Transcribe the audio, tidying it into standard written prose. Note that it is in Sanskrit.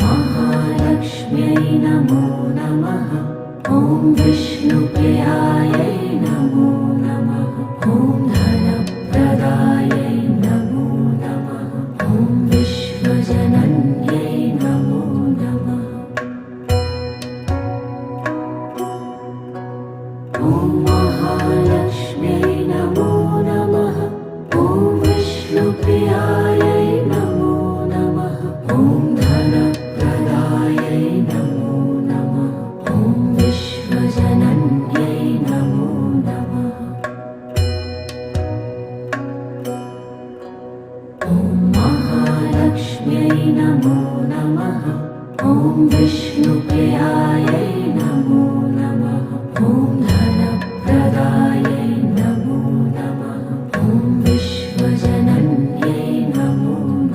महालक्ष्म्यै नमो नमः। ॐ विष्णुप्रियायै नमो नमः। ॐ धनप्रदायै नमो नमः। ॐ विश्वजनन्यै नमो नमः। ॐ महालक्ष्म्यै नमो नमः। ॐ विष्णुप्रियायै नमो नमः। ॐ धनप्रदायै नमो नमः। ॐ विश्वजनन्यै नमो नमः। ॐ महालक्ष्म्यै नमो नमः। ॐ विष्णुप्रियायै